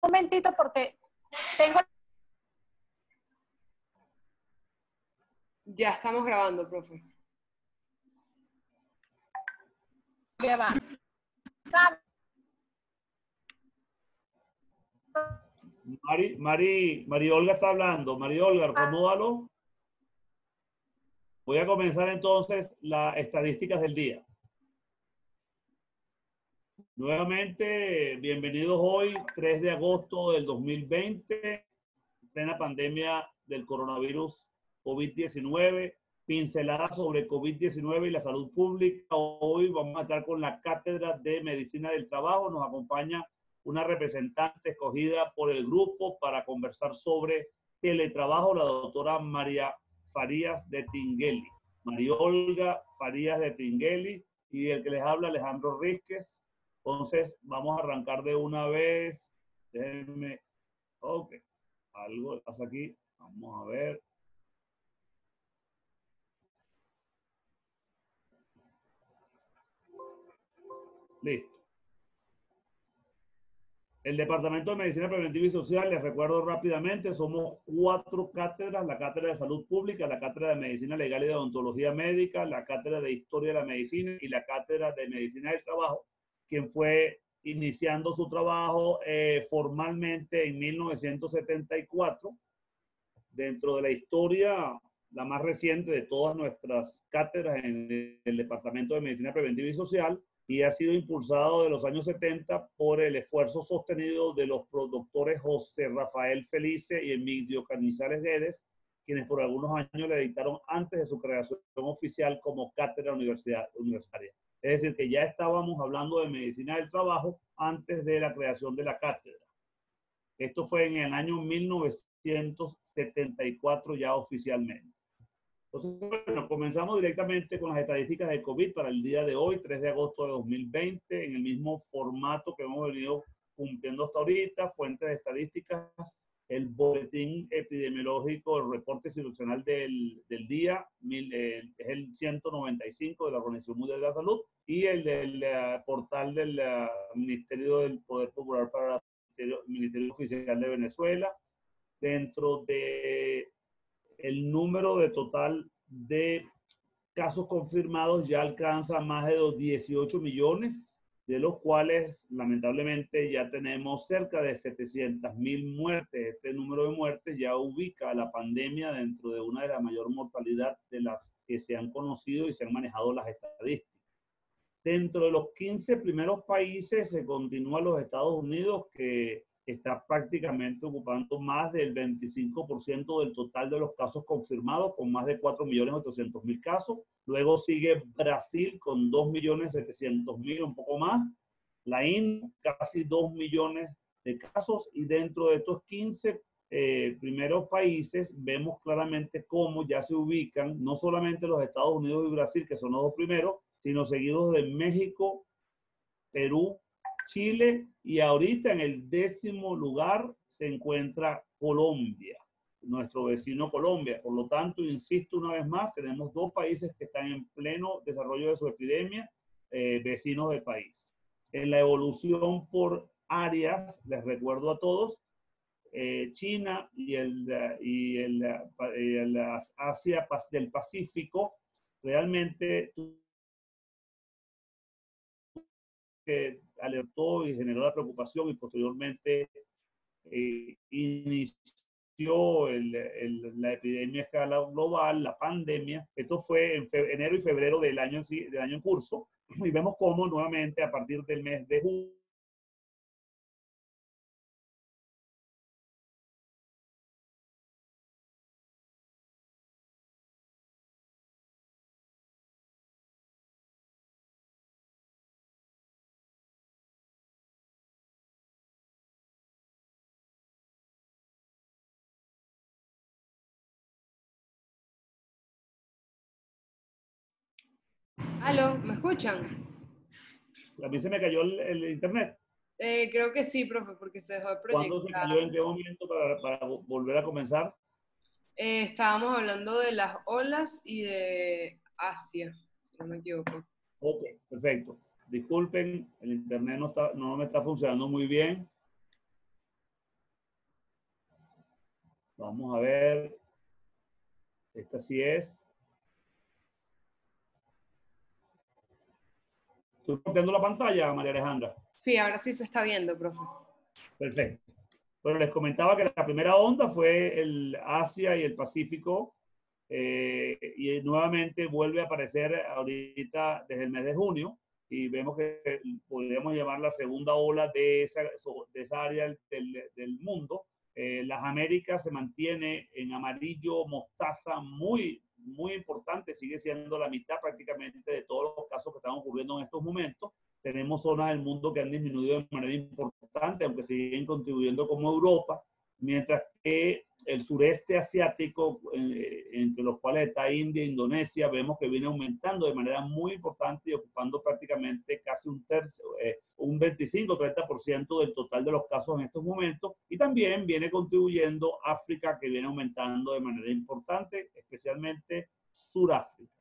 momentito porque tengo... Ya estamos grabando, profe. Ya va. Mari Olga está hablando. Mari Olga, acomódalo. Voy a comenzar entonces las estadísticas del día. Nuevamente, bienvenidos hoy, 3 de agosto del 2020, plena pandemia del coronavirus COVID-19, pincelada sobre COVID-19 y la salud pública. Hoy vamos a estar con la Cátedra de Medicina del Trabajo. Nos acompaña una representante escogida por el grupo para conversar sobre teletrabajo, la doctora María Farías de Tinguely. María Olga Farías de Tinguely y el que les habla, Alejandro Rísquez. Entonces, vamos a arrancar de una vez. Déjenme. Ok. Algo pasa aquí. Vamos a ver. Listo. El Departamento de Medicina Preventiva y Social, les recuerdo rápidamente, somos 4 cátedras: la Cátedra de Salud Pública, la Cátedra de Medicina Legal y de Odontología Médica, la Cátedra de Historia de la Medicina y la Cátedra de Medicina del Trabajo, quien fue iniciando su trabajo formalmente en 1974. Dentro de la historia, la más reciente de todas nuestras cátedras en el Departamento de Medicina Preventiva y Social, y ha sido impulsado de los años 70 por el esfuerzo sostenido de los doctores José Rafael Felice y Emilio Canizales Guedes, quienes por algunos años le dictaron antes de su creación oficial como cátedra universitaria. Es decir, que ya estábamos hablando de medicina del trabajo antes de la creación de la cátedra. Esto fue en el año 1974 ya oficialmente. Entonces, bueno, comenzamos directamente con las estadísticas de COVID para el día de hoy, 3 de agosto de 2020, en el mismo formato que hemos venido cumpliendo hasta ahorita: fuentes de estadísticas, el boletín epidemiológico, el reporte institucional del día, es el 195 de la Organización Mundial de la Salud, y el del portal del Ministerio del Poder Popular para el Ministerio Oficial de Venezuela. Dentro de el número de total de casos confirmados ya alcanza más de los 18 millones, de los cuales lamentablemente ya tenemos cerca de 700,000 muertes. Este número de muertes ya ubica a la pandemia dentro de una de las mayor mortalidad de las que se han conocido y se han manejado las estadísticas. Dentro de los 15 primeros países se continúa los Estados Unidos, que está prácticamente ocupando más del 25% del total de los casos confirmados, con más de 4.800.000 casos. Luego sigue Brasil con 2.700.000, un poco más. La India, casi 2 millones de casos. Y dentro de estos 15 primeros países, vemos claramente cómo ya se ubican no solamente los Estados Unidos y Brasil, que son los 2 primeros, sino seguidos de México, Perú, Chile, y ahorita en el 10º lugar se encuentra Colombia, nuestro vecino Colombia. Por lo tanto, insisto una vez más, tenemos 2 países que están en pleno desarrollo de su epidemia, vecinos del país. En la evolución por áreas, les recuerdo a todos, China y el Asia del Pacífico realmente que alertó y generó la preocupación, y posteriormente inició la epidemia a escala global, la pandemia. Esto fue en enero y febrero del año en curso, y vemos cómo nuevamente a partir del mes de julio ¿Aló? ¿Me escuchan? a mí se me cayó el internet. Creo que sí, profe, porque se dejó de ¿Cuándo se cayó? proyectar. ¿En qué momento para volver a comenzar? Estábamos hablando de las olas y de Asia, si no me equivoco. Ok, perfecto. Disculpen, el internet no me está funcionando muy bien. Vamos a ver. Esta sí es. ¿Estoy compartiendo la pantalla, María Alejandra? Sí, ahora sí se está viendo, profe. Perfecto. Bueno, les comentaba que la primera onda fue el Asia y el Pacífico, y nuevamente vuelve a aparecer ahorita desde el mes de junio, y vemos que podríamos llamar la segunda ola de esa área del mundo. Las Américas se mantiene en amarillo mostaza muy, muy importante, sigue siendo la mitad prácticamente de todos los casos que están ocurriendo en estos momentos. Tenemos zonas del mundo que han disminuido de manera importante, aunque siguen contribuyendo como Europa, mientras que el sureste asiático, entre los cuales está India e Indonesia, vemos que viene aumentando de manera muy importante y ocupando prácticamente casi un tercio, un 25-30% del total de los casos en estos momentos. Y también viene contribuyendo África, que viene aumentando de manera importante, especialmente Suráfrica.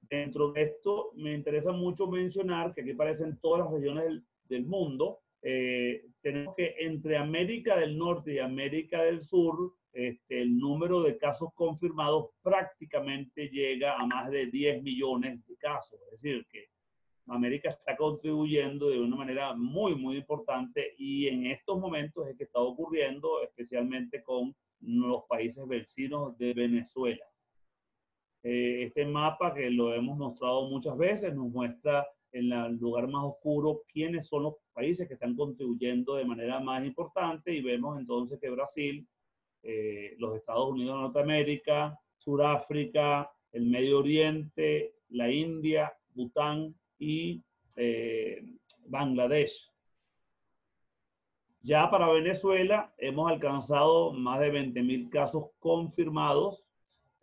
Dentro de esto, me interesa mucho mencionar que aquí aparecen todas las regiones del mundo. Tenemos que entre América del Norte y América del Sur, el número de casos confirmados prácticamente llega a más de 10 millones de casos. Es decir, que América está contribuyendo de una manera muy, muy importante, y en estos momentos es que está ocurriendo, especialmente con los países vecinos de Venezuela. Este mapa, que lo hemos mostrado muchas veces, nos muestra en el lugar más oscuro quiénes son los países que están contribuyendo de manera más importante, y vemos entonces que Brasil, los Estados Unidos de Norteamérica, Sudáfrica, el Medio Oriente, la India, Bután y Bangladesh. Ya para Venezuela hemos alcanzado más de 20.000 casos confirmados,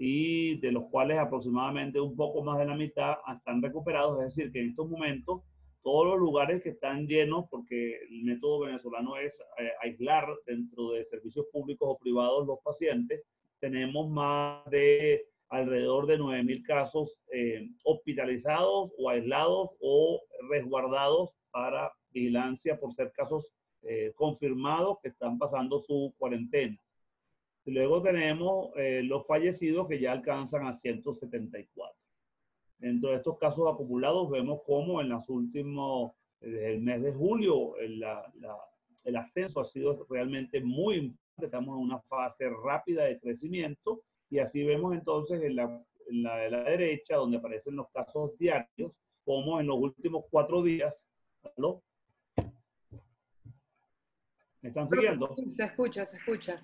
y de los cuales aproximadamente un poco más de la mitad están recuperados. Es decir, que en estos momentos todos los lugares que están llenos, porque el método venezolano es aislar dentro de servicios públicos o privados los pacientes, tenemos más de alrededor de 9.000 casos hospitalizados o aislados o resguardados para vigilancia por ser casos confirmados que están pasando su cuarentena. Luego tenemos los fallecidos, que ya alcanzan a 174. Dentro de estos casos acumulados vemos cómo en los últimos, desde el mes de julio, el ascenso ha sido realmente muy importante. Estamos en una fase rápida de crecimiento, y así vemos entonces en la de la derecha, donde aparecen los casos diarios, como en los últimos 4 días. ¿Aló? ¿Me están siguiendo? Se escucha, se escucha.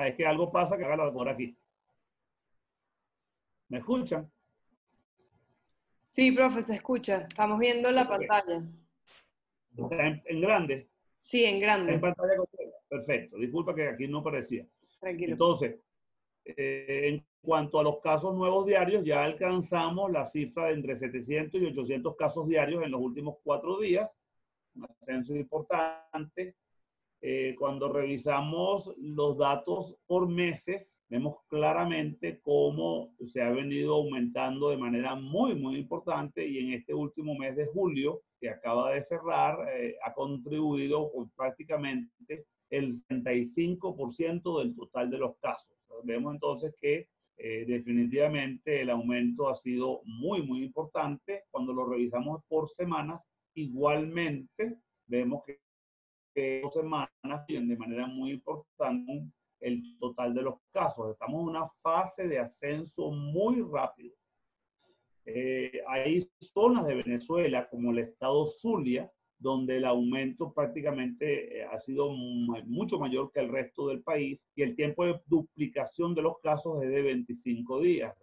Es que algo pasa que haga la por aquí. ¿Me escuchan? Sí, profe, se escucha. Estamos viendo la pantalla. ¿Está en grande? Sí, en ¿Está grande. en pantalla completa? Perfecto. Disculpa que aquí no aparecía. Tranquilo. Entonces, en cuanto a los casos nuevos diarios, ya alcanzamos la cifra de entre 700 y 800 casos diarios en los últimos 4 días. Un ascenso importante. Cuando revisamos los datos por meses, vemos claramente cómo se ha venido aumentando de manera muy, muy importante, y en este último mes de julio, que acaba de cerrar, ha contribuido con prácticamente el 65% del total de los casos. Vemos entonces que definitivamente el aumento ha sido muy, muy importante. Cuando lo revisamos por semanas, igualmente vemos que 2 semanas de manera muy importante el total de los casos. Estamos en una fase de ascenso muy rápido. Hay zonas de Venezuela, como el estado Zulia, donde el aumento prácticamente ha sido mucho mayor que el resto del país, y el tiempo de duplicación de los casos es de 25 días.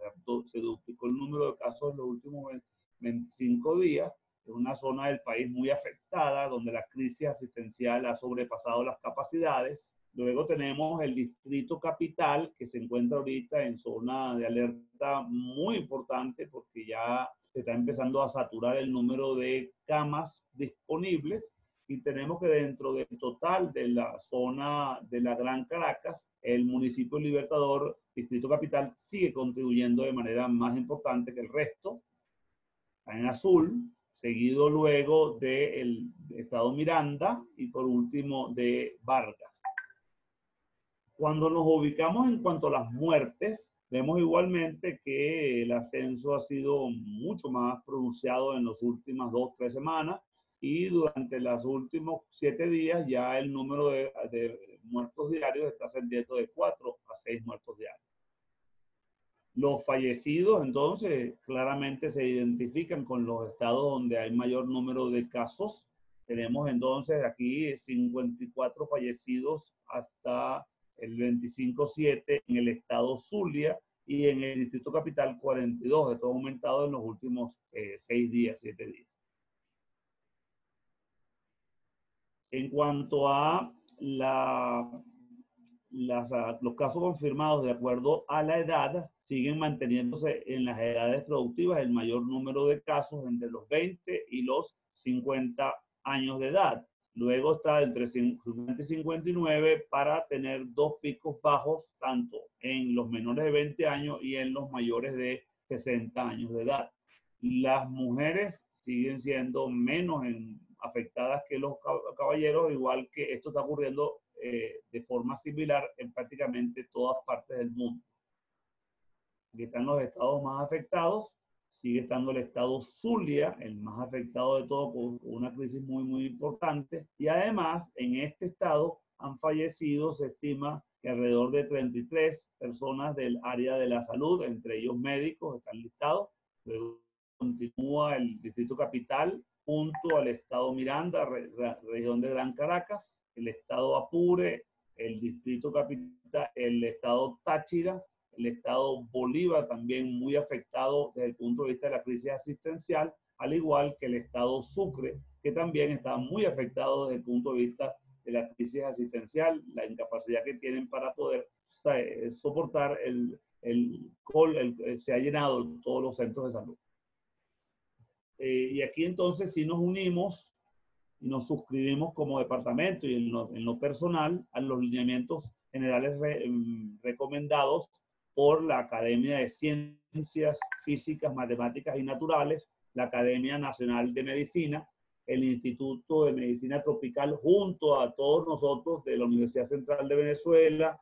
Se duplicó el número de casos en los últimos 25 días. Es una zona del país muy afectada, donde la crisis asistencial ha sobrepasado las capacidades. Luego tenemos el distrito capital, que se encuentra ahorita en zona de alerta muy importante, porque ya se está empezando a saturar el número de camas disponibles, y tenemos que dentro del total de la zona de la Gran Caracas, el municipio Libertador, distrito capital, sigue contribuyendo de manera más importante que el resto. Está en azul. seguido luego del estado Miranda y por último de Vargas. Cuando nos ubicamos en cuanto a las muertes, vemos igualmente que el ascenso ha sido mucho más pronunciado en las últimas 2-3 semanas y durante los últimos 7 días ya el número de muertos diarios está ascendiendo de 4 a 6 muertos diarios. Los fallecidos, entonces, claramente se identifican con los estados donde hay mayor número de casos. Tenemos entonces aquí 54 fallecidos hasta el 25/7 en el estado Zulia y en el Distrito Capital 42. Esto ha aumentado en los últimos 6 días, 7 días. En cuanto a los casos confirmados de acuerdo a la edad, siguen manteniéndose en las edades productivas el mayor número de casos entre los 20 y los 50 años de edad. Luego está entre 50 y 59 para tener 2 picos bajos, tanto en los menores de 20 años y en los mayores de 60 años de edad. Las mujeres siguen siendo menos afectadas que los caballeros, igual que esto está ocurriendo de forma similar en prácticamente todas partes del mundo. Aquí están los estados más afectados. Sigue estando el estado Zulia, el más afectado de todo, con una crisis muy importante. Y además, en este estado han fallecido, se estima que alrededor de 33 personas del área de la salud, entre ellos médicos, están listados. Luego continúa el Distrito Capital, junto al estado Miranda, región de Gran Caracas, el estado Apure, el Distrito Capital, el estado Táchira, el estado Bolívar también muy afectado desde el punto de vista de la crisis asistencial, al igual que el estado Sucre, que también está muy afectado desde el punto de vista de la crisis asistencial, la incapacidad que tienen para poder soportar se ha llenado todos los centros de salud. Y aquí entonces sí nos unimos y nos suscribimos como departamento y en lo personal a los lineamientos generales recomendados por la Academia de Ciencias Físicas, Matemáticas y Naturales, la Academia Nacional de Medicina, el Instituto de Medicina Tropical, junto a todos nosotros de la Universidad Central de Venezuela,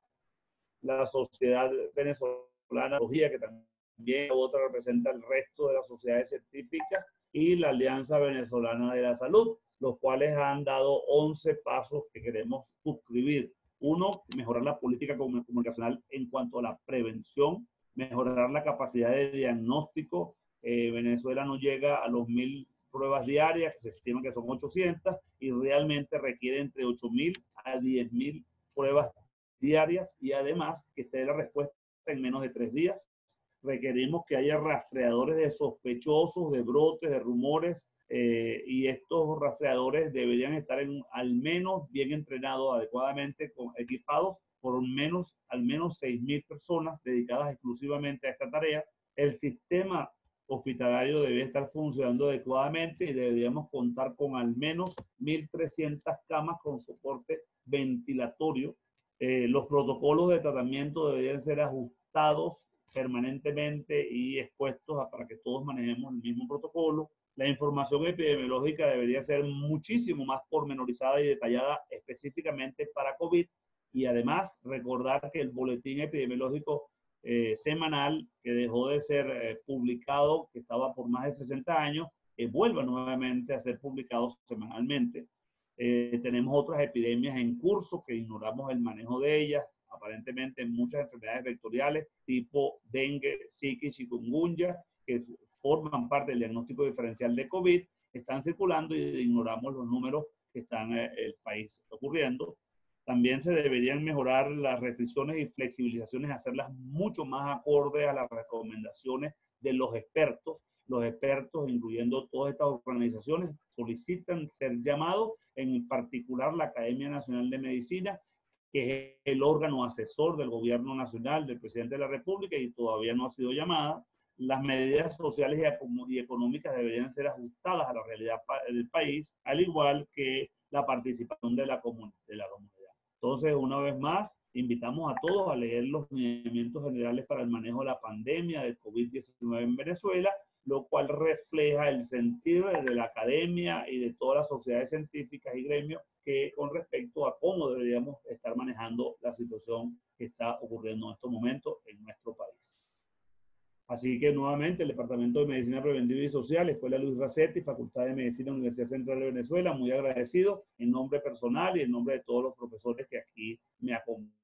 la Sociedad Venezolana de Biología, que también otra representa el resto de las sociedades científicas, y la Alianza Venezolana de la Salud, los cuales han dado 11 pasos que queremos suscribir. Uno, mejorar la política comunicacional en cuanto a la prevención, mejorar la capacidad de diagnóstico. Venezuela no llega a los 1000 pruebas diarias, que se estima que son 800, y realmente requiere entre 8000 a 10000 pruebas diarias, y además que esté la respuesta en menos de 3 días. Requerimos que haya rastreadores de sospechosos, de brotes, de rumores, y estos rastreadores deberían estar al menos bien entrenados, adecuadamente equipados por al menos 6000 personas dedicadas exclusivamente a esta tarea. El sistema hospitalario debe estar funcionando adecuadamente y deberíamos contar con al menos 1300 camas con soporte ventilatorio. Los protocolos de tratamiento deberían ser ajustados permanentemente y expuestos para que todos manejemos el mismo protocolo. La información epidemiológica debería ser muchísimo más pormenorizada y detallada específicamente para COVID, y además recordar que el boletín epidemiológico semanal, que dejó de ser publicado, que estaba por más de 60 años, vuelva nuevamente a ser publicado semanalmente. Tenemos otras epidemias en curso que ignoramos el manejo de ellas, aparentemente muchas enfermedades vectoriales tipo dengue, zika y chikungunya, que forman parte del diagnóstico diferencial de COVID, están circulando y ignoramos los números que están en el país ocurriendo. También se deberían mejorar las restricciones y flexibilizaciones, hacerlas mucho más acordes a las recomendaciones de los expertos. Los expertos, incluyendo todas estas organizaciones, solicitan ser llamados, en particular la Academia Nacional de Medicina, que es el órgano asesor del gobierno nacional, del presidente de la República, y todavía no ha sido llamada. Las medidas sociales y económicas deberían ser ajustadas a la realidad del país, al igual que la participación de la comunidad. Entonces, una vez más, invitamos a todos a leer los lineamientos generales para el manejo de la pandemia del COVID-19 en Venezuela, lo cual refleja el sentido de la academia y de todas las sociedades científicas y gremios con respecto a cómo deberíamos estar manejando la situación que está ocurriendo en estos momentos en nuestro país. Así que nuevamente el Departamento de Medicina Preventiva y Social, Escuela Luis Racetti, Facultad de Medicina, Universidad Central de Venezuela, muy agradecido en nombre personal y en nombre de todos los profesores que aquí me acompañan.